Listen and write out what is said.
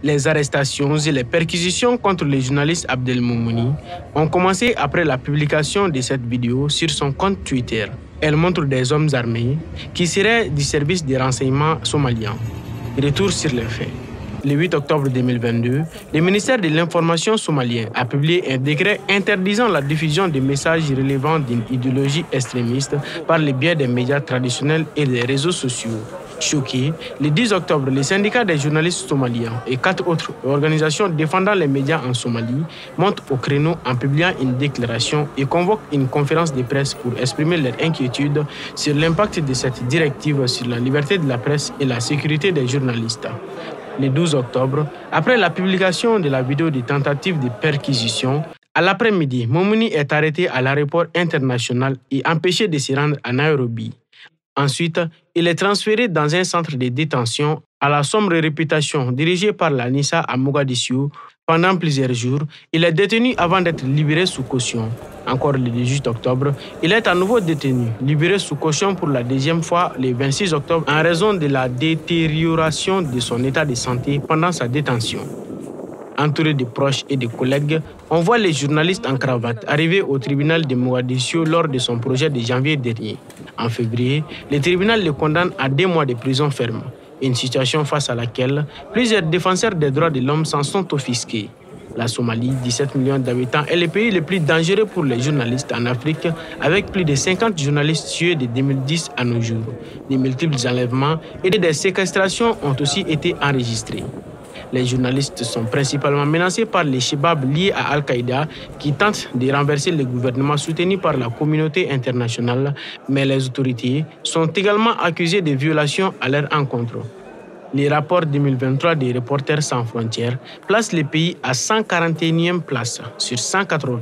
Les arrestations et les perquisitions contre le journaliste Abdelmoumouni ont commencé après la publication de cette vidéo sur son compte Twitter. Elle montre des hommes armés qui seraient du service des renseignements somaliens. Retour sur les faits. Le 8 octobre 2022, le ministère de l'Information somalien a publié un décret interdisant la diffusion de messages relevant d'une idéologie extrémiste par le biais des médias traditionnels et des réseaux sociaux. Choqués, le 10 octobre, le syndicat des journalistes somaliens et 4 autres organisations défendant les médias en Somalie montent au créneau en publiant une déclaration et convoquent une conférence de presse pour exprimer leur inquiétude sur l'impact de cette directive sur la liberté de la presse et la sécurité des journalistes. Le 12 octobre, après la publication de la vidéo de tentative de perquisition, à l'après-midi, Moumouni est arrêté à l'aéroport international et empêché de se rendre à Nairobi. Ensuite, il est transféré dans un centre de détention à la sombre réputation dirigé par la NISA à Mogadiscio. Pendant plusieurs jours, il est détenu avant d'être libéré sous caution. Encore le 18 octobre, il est à nouveau détenu, libéré sous caution pour la deuxième fois le 26 octobre en raison de la détérioration de son état de santé pendant sa détention. Entouré de proches et de collègues, on voit les journalistes en cravate arriver au tribunal de Mogadiscio lors de son projet de janvier dernier. En février, le tribunal le condamne à 2 mois de prison ferme, une situation face à laquelle plusieurs défenseurs des droits de l'homme s'en sont offusqués. La Somalie, 17 millions d'habitants, est le pays le plus dangereux pour les journalistes en Afrique, avec plus de 50 journalistes tués de 2010 à nos jours. De multiples enlèvements et des séquestrations ont aussi été enregistrés. Les journalistes sont principalement menacés par les Chebab liés à Al-Qaïda qui tentent de renverser le gouvernement soutenu par la communauté internationale, mais les autorités sont également accusées de violations à leur encontre. Le rapport 2023 des Reporters sans frontières place le pays à 141e place sur 180.